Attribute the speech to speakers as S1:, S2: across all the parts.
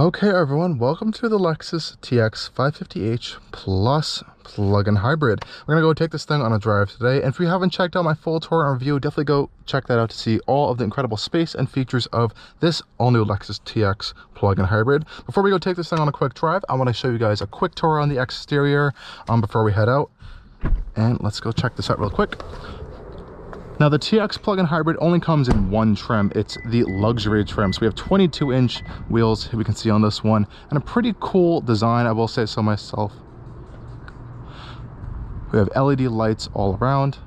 S1: Okay everyone, welcome to the Lexus TX 550h Plus plug-in hybrid. We're gonna go take this thing on a drive today, and if you haven't checked out my full tour and review, definitely go check that out to see all of the incredible space and features of this all-new Lexus TX plug-in hybrid. Before we go take this thing on a quick drive, I want to show you guys a quick tour on the exterior before we head out, and let's go check this out real quick. Now the TX plug-in hybrid only comes in one trim. It's the luxury trim. So we have 22-inch wheels here we can see on this one, and a pretty cool design, I will say so myself. We have LED lights all around.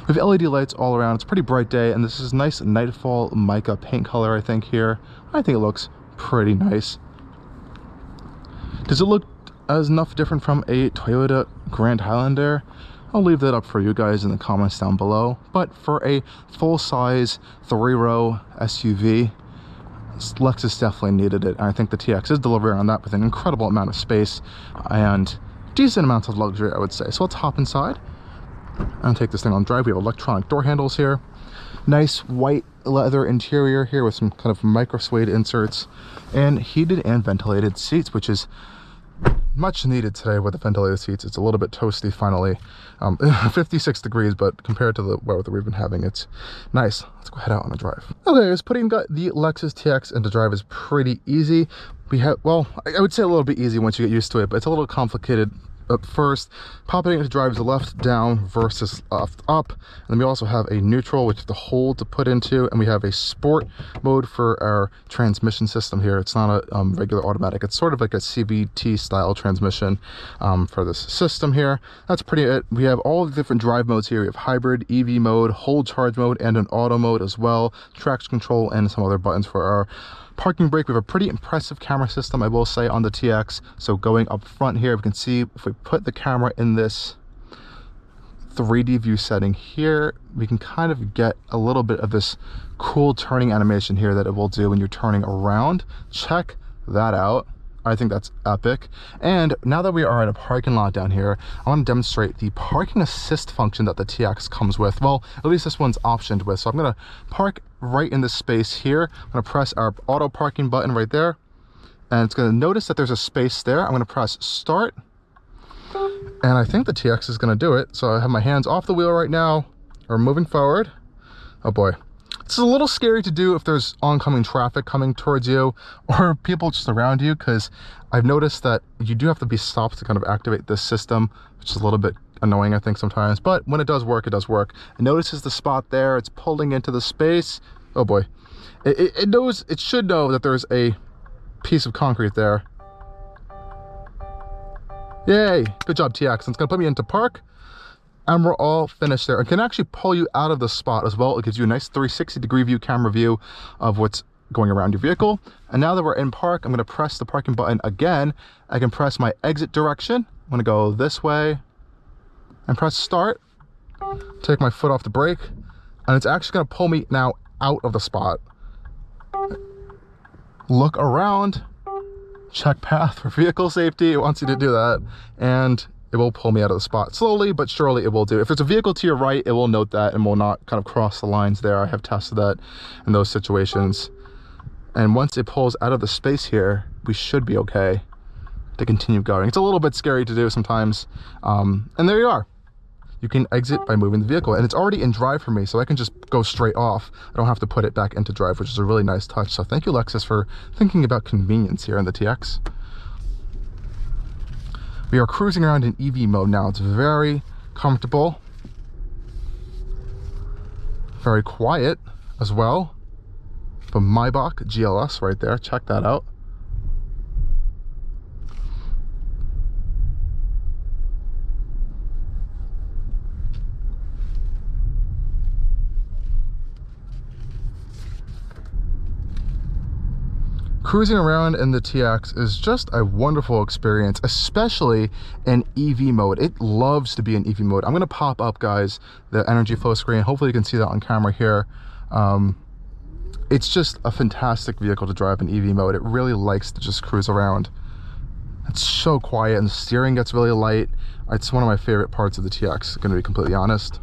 S1: We have LED lights all around. It's a pretty bright day, and this is nice Nightfall Mica paint color, I think, here. I think it looks pretty nice. Does it look as enough different from a Toyota Grand Highlander? I'll leave that up for you guys in the comments down below. But for a full-size 3-row SUV, Lexus definitely needed it, and I think the TX is delivering on that with an incredible amount of space and decent amounts of luxury, I would say. So let's hop inside and take this thing on drive. We have electronic door handles here, nice white leather interior here with some kind of micro suede inserts, and heated and ventilated seats, which is much needed today with the ventilated seats. It's a little bit toasty finally. 56 degrees, but compared to the weather we've been having, it's nice. Let's go head out on a drive. Okay, so putting the Lexus TX into drive is pretty easy. We have, well, I would say a little bit easy once you get used to it, but it's a little complicated at first. Popping it into drive is left down versus left up, and then we also have a neutral, which is the hold to put into, and we have a sport mode for our transmission system here. It's not a regular automatic. It's sort of like a CVT style transmission for this system here. That's pretty it. We have all the different drive modes here. We have hybrid, EV mode, hold charge mode, and an auto mode as well, traction control, and some other buttons for our parking brake. We have a pretty impressive camera system, I will say, on the TX. So going up front here, we can see if we put the camera in this 3D view setting here, we can kind of get a little bit of this cool turning animation here that it will do when you're turning around. Check that out. I think that's epic. And now that we are in a parking lot down here, I want to demonstrate the parking assist function that the TX comes with. Well, at least this one's optioned with. So I'm going to park right in this space here. I'm going to press our auto parking button right there, and it's going to notice that there's a space there. I'm going to press start, and I think the TX is going to do it. So I have my hands off the wheel right now. We're moving forward. Oh boy. It's a little scary to do if there's oncoming traffic coming towards you or people just around you, because I've noticed that you do have to be stopped to kind of activate this system, which is a little bit annoying, I think, sometimes. But when it does work, it does work. It notices the spot there. It's pulling into the space. Oh boy. It knows, it should know that there's a piece of concrete there. Yay. Good job, TX. And it's going to put me into park. And we're all finished there. It can actually pull you out of the spot as well. It gives you a nice 360-degree view, camera view of what's going around your vehicle. And now that we're in park, I'm going to press the parking button again. I can press my exit direction. I'm going to go this way and press start. Take my foot off the brake, and it's actually going to pull me now out of the spot. Look around. Check path for vehicle safety. It wants you to do that. And it will pull me out of the spot. Slowly but surely it will do. If there's a vehicle to your right, it will note that and will not kind of cross the lines there. I have tested that in those situations. And once it pulls out of the space here, we should be okay to continue going. It's a little bit scary to do sometimes. And there you are. You can exit by moving the vehicle, and it's already in drive for me, so I can just go straight off. I don't have to put it back into drive, which is a really nice touch. So thank you, Lexus, for thinking about convenience here in the TX. We are cruising around in EV mode now. It's very comfortable, very quiet as well. The Maybach GLS right there, check that out. Cruising around in the TX is just a wonderful experience, especially in EV mode. It loves to be in EV mode. I'm going to pop up, guys, the energy flow screen. Hopefully you can see that on camera here. It's just a fantastic vehicle to drive in EV mode. It really likes to just cruise around. It's so quiet, and the steering gets really light. It's one of my favorite parts of the TX, going to be completely honest.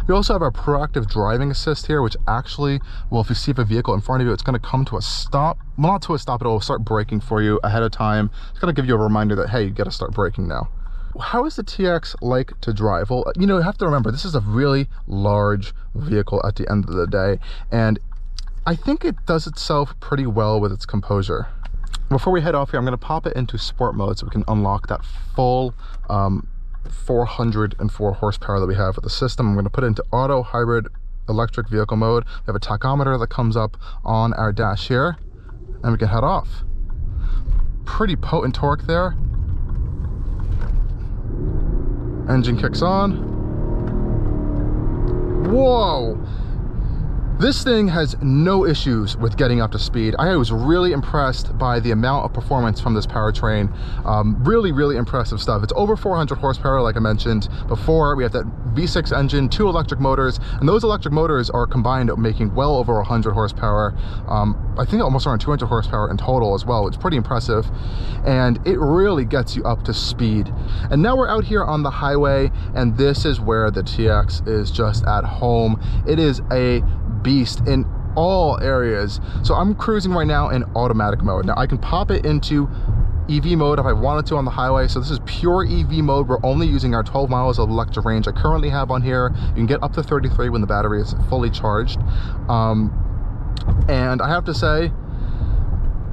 S1: We also have our proactive driving assist here, which actually, well, if you see a vehicle in front of you, it's going to come to a stop. Well, not to a stop, it will start braking for you ahead of time. It's going to give you a reminder that, hey, you got to start braking now. How is the TX like to drive? Well, you know, you have to remember, this is a really large vehicle at the end of the day, and I think it does itself pretty well with its composure. Before we head off here, I'm going to pop it into sport mode so we can unlock that full 404 horsepower that we have with the system. I'm going to put it into auto, hybrid, electric vehicle mode. We have a tachometer that comes up on our dash here, and we can head off. Pretty potent torque there. Engine kicks on. Whoa! This thing has no issues with getting up to speed. I was really impressed by the amount of performance from this powertrain. Really impressive stuff. It's over 400 horsepower, like I mentioned before. We have that V6 engine, 2 electric motors, and those electric motors are combined making well over 100 horsepower. I think almost around 200 horsepower in total as well. It's pretty impressive, and it really gets you up to speed. And now we're out here on the highway, and this is where the TX is just at home. It is a beast in all areas. So I'm cruising right now in automatic mode. Now I can pop it into EV mode if I wanted to on the highway. So this is pure EV mode. We're only using our 12 miles of electric range I currently have on here. You can get up to 33 when the battery is fully charged. And I have to say,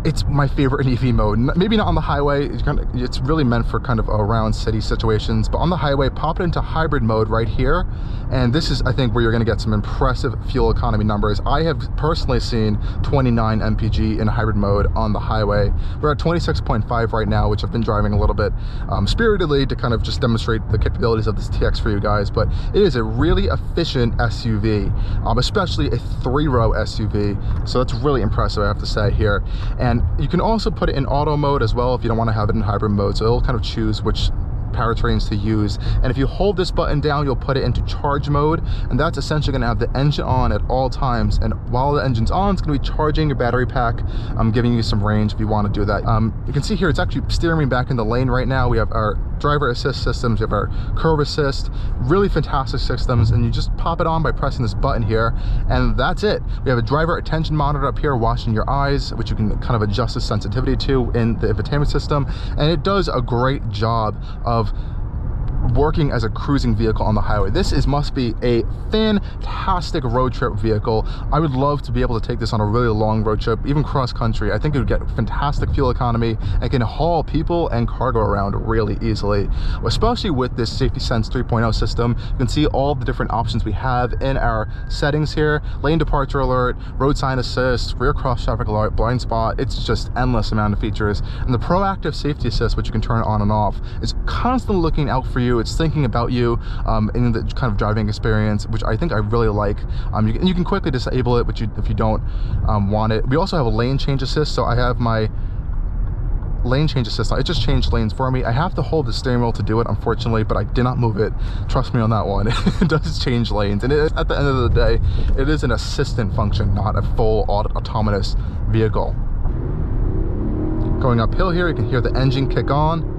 S1: it's my favorite in EV mode. Maybe not on the highway, it's really meant for kind of around city situations, but on the highway, pop it into hybrid mode right here. And this is, I think, where you're gonna get some impressive fuel economy numbers. I have personally seen 29 mpg in hybrid mode on the highway. We're at 26.5 right now, which I've been driving a little bit spiritedly to kind of just demonstrate the capabilities of this TX for you guys, but it is a really efficient SUV, especially a 3-row SUV. So that's really impressive, I have to say here. And you can also put it in auto mode as well if you don't want to have it in hybrid mode, so it'll kind of choose which powertrains to use. And if you hold this button down, you'll put it into charge mode, and that's essentially going to have the engine on at all times, and while the engine's on, it's going to be charging your battery pack, giving you some range if you want to do that. You can see here it's actually steering me back in the lane right now. We have our driver assist systems, we have our curve assist, really fantastic systems, and you just pop it on by pressing this button here, and that's it. We have a driver attention monitor up here watching your eyes, which you can kind of adjust the sensitivity to in the infotainment system, and it does a great job of working as a cruising vehicle on the highway. This must be a fantastic road trip vehicle. I would love to be able to take this on a really long road trip, even cross country. I think it would get fantastic fuel economy and can haul people and cargo around really easily, especially with this Safety Sense 3.0 system. You can see all the different options we have in our settings here: lane departure alert, road sign assist, rear cross traffic alert, blind spot. It's just endless amount of features. And the proactive safety assist, which you can turn on and off, is constantly looking out for you. It's thinking about you in the kind of driving experience, which I think I really like. You can quickly disable it, but if you don't want it. We also have a lane change assist, so I have my lane change assist. It just changed lanes for me. I have to hold the steering wheel to do it, unfortunately, but I did not move it. Trust me on that one. It does change lanes, and at the end of the day, it is an assistant function, not a full autonomous vehicle. Going uphill here, you can hear the engine kick on,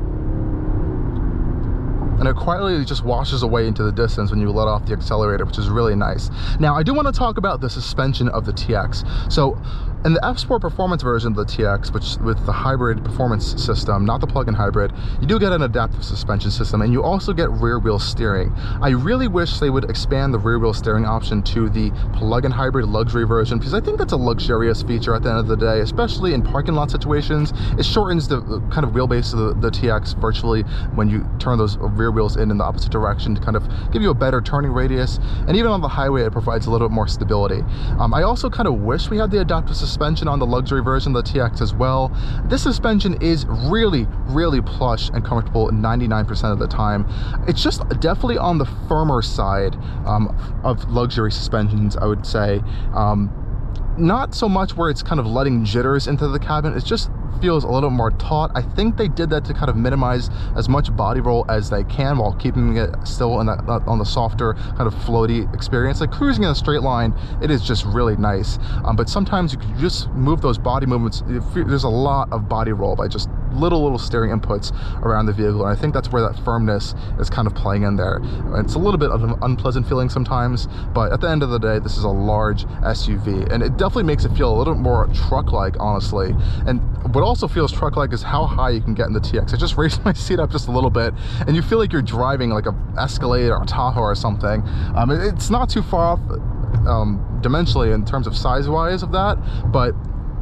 S1: and it quietly just washes away into the distance when you let off the accelerator, which is really nice. Now, I do want to talk about the suspension of the TX. So in the F-Sport Performance version of the TX, which with the hybrid performance system, not the plug-in hybrid, you do get an adaptive suspension system, and you also get rear wheel steering. I really wish they would expand the rear wheel steering option to the plug-in hybrid luxury version, because I think that's a luxurious feature at the end of the day, especially in parking lot situations. It shortens the kind of wheelbase of the TX virtually when you turn those rear wheels in the opposite direction to kind of give you a better turning radius, and even on the highway it provides a little bit more stability. I also kind of wish we had the adaptive suspension on the luxury version of the TX as well. This suspension is really plush and comfortable 99% of the time. It's just definitely on the firmer side of luxury suspensions, I would say. Not so much where it's kind of letting jitters into the cabin. It just feels a little more taut. I think they did that to kind of minimize as much body roll as they can while keeping it still in that, on the softer kind of floaty experience. Like cruising in a straight line, it is just really nice. But sometimes you you just move those body movements, there's a lot of body roll by just little steering inputs around the vehicle, and I think that's where that firmness is kind of playing in there. It's a little bit of an unpleasant feeling sometimes, but at the end of the day, this is a large SUV, and it definitely makes it feel a little more truck-like, honestly. And what also feels truck-like is how high you can get in the TX. I just raised my seat up just a little bit, and you feel like you're driving like a Escalade or a Tahoe or something. It's not too far off dimensionally in terms of size-wise of that, but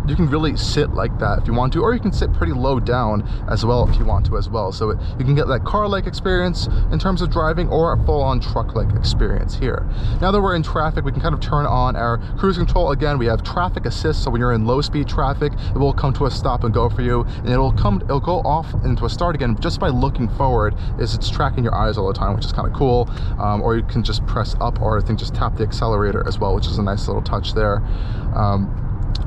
S1: you can really sit like that if you want to, or you can sit pretty low down as well if you want to as well. So you can get that car-like experience in terms of driving, or a full-on truck-like experience here. Now that we're in traffic, we can kind of turn on our cruise control. Again, we have traffic assist, so when you're in low-speed traffic, it will come to a stop and go for you, and it'll go off into a start again just by looking forward, as it's tracking your eyes all the time, which is kind of cool. Or you can just press up, or I think just tap the accelerator as well, which is a nice little touch there.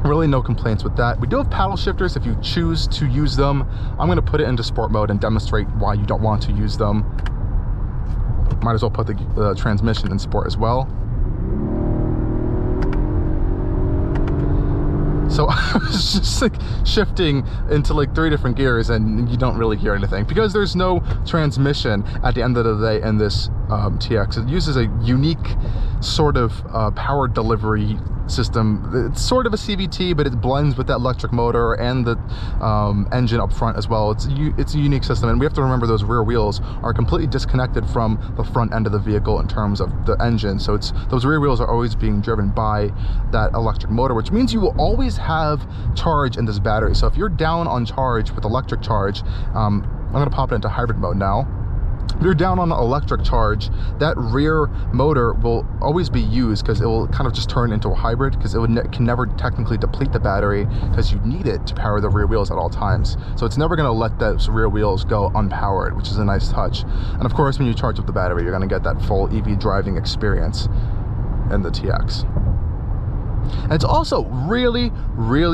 S1: Really no complaints with that. We do have paddle shifters if you choose to use them. I'm going to put it into sport mode and demonstrate why you don't want to use them. Might as well put the transmission in sport as well. So I was just like shifting into like 3 different gears, and you don't really hear anything because there's no transmission at the end of the day in this TX. It uses a unique sort of power delivery system. It's sort of a CVT, but it blends with that electric motor and the engine up front as well. It's a unique system, and we have to remember those rear wheels are completely disconnected from the front end of the vehicle in terms of the engine. So those rear wheels are always being driven by that electric motor, which means you will always have charge in this battery. So if you're down on charge with electric charge, I'm going to pop it into hybrid mode now. If you're down on electric charge, that rear motor will always be used because it will kind of just turn into a hybrid, because it can never technically deplete the battery because you need it to power the rear wheels at all times. So it's never going to let those rear wheels go unpowered, which is a nice touch. And of course, when you charge up the battery, you're going to get that full EV driving experience in the TX. And it's also really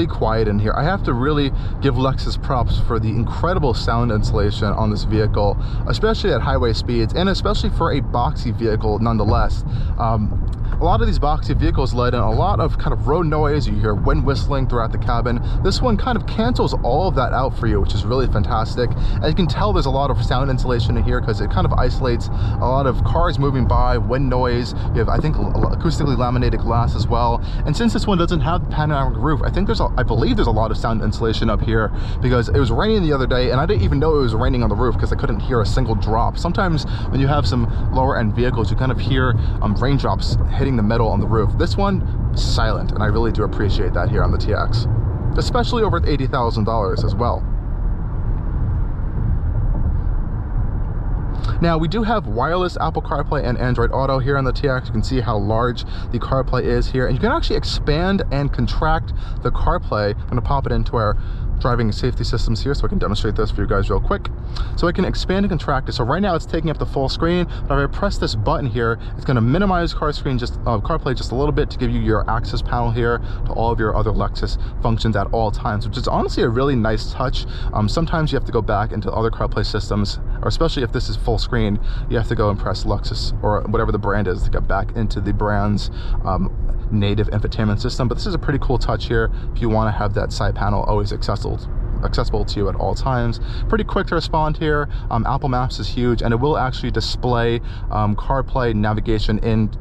S1: quiet in here. I have to really give Lexus props for the incredible sound insulation on this vehicle, especially at highway speeds, and especially for a boxy vehicle nonetheless. A lot of these boxy vehicles let in a lot of kind of road noise. You hear wind whistling throughout the cabin. This one kind of cancels all of that out for you, which is really fantastic. As you can tell, there's a lot of sound insulation in here because it kind of isolates a lot of cars moving by, wind noise. You have, I think, acoustically laminated glass as well. And since this one doesn't have the panoramic roof, I believe there's a lot of sound insulation up here, because it was raining the other day and I didn't even know it was raining on the roof because I couldn't hear a single drop. Sometimes when you have some lower end vehicles, you kind of hear raindrops hitting the metal on the roof. This one, silent, and I really do appreciate that here on the TX, especially over $80,000 as well. Now, we do have wireless Apple CarPlay and Android Auto here on the TX. You can see how large the CarPlay is here, and you can actually expand and contract the CarPlay. I'm going to pop it into our driving safety systems here so I can demonstrate this for you guys real quick. So I can expand and contract it. So right now it's taking up the full screen, but if I press this button here, it's going to minimize CarPlay just a little bit to give you your access panel here to all of your other Lexus functions at all times, which is honestly a really nice touch. Sometimes you have to go back into other CarPlay systems, or especially if this is full screen, you have to go and press Lexus or whatever the brand is to get back into the brand's native infotainment system. But this is a pretty cool touch here if you want to have that side panel always accessible to you at all times. Pretty quick to respond here. Apple Maps is huge, and it will actually display CarPlay navigation in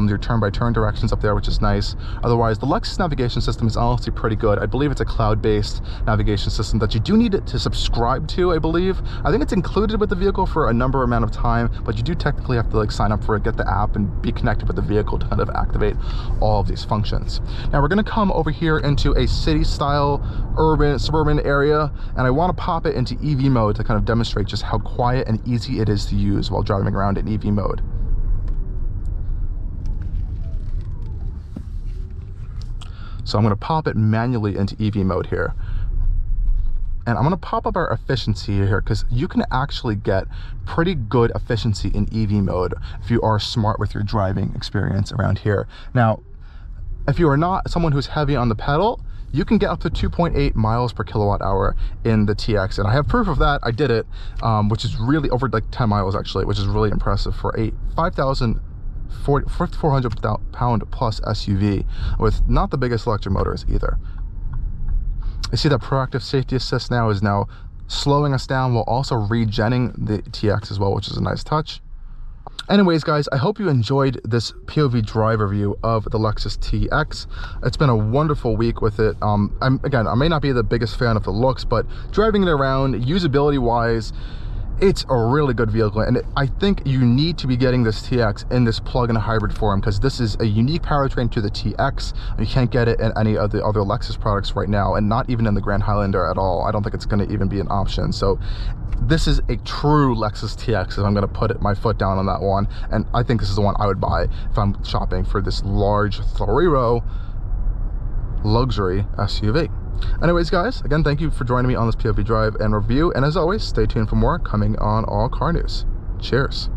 S1: your turn-by-turn directions up there, which is nice. Otherwise, the Lexus navigation system is honestly pretty good. I believe it's a cloud-based navigation system that you do need to subscribe to, I believe. I think it's included with the vehicle for a number amount of time, but you do technically have to like sign up for it, get the app, and be connected with the vehicle to kind of activate all of these functions. Now we're going to come over here into a city-style urban suburban area, and I want to pop it into EV mode to kind of demonstrate just how quiet and easy it is to use while driving around in EV mode. So I'm going to pop it manually into EV mode here. And I'm going to pop up our efficiency here, because you can actually get pretty good efficiency in EV mode if you are smart with your driving experience around here. Now, if you are not someone who's heavy on the pedal, you can get up to 2.8 miles per kilowatt hour in the TX, and I have proof of that. I did it, which is really over like 10 miles actually, which is really impressive for a 5,400 pound plus SUV with not the biggest electric motors either. I see that proactive safety assist now is now slowing us down while also regenning the TX as well, which is a nice touch. Anyways, guys, I hope you enjoyed this POV drive review of the Lexus TX. It's been a wonderful week with it. Again, I may not be the biggest fan of the looks, but driving it around, usability wise, it's a really good vehicle, and I think you need to be getting this TX in this plug-in hybrid form, because this is a unique powertrain to the TX. You can't get it in any of the other Lexus products right now, and not even in the Grand Highlander at all. I don't think it's going to even be an option. So this is a true Lexus TX, so I'm going to put my foot down on that one, and I think this is the one I would buy if I'm shopping for this large 3-row luxury SUV. Anyways, guys, again, thank you for joining me on this POV drive and review, and as always, stay tuned for more coming on Allcarnews. Cheers.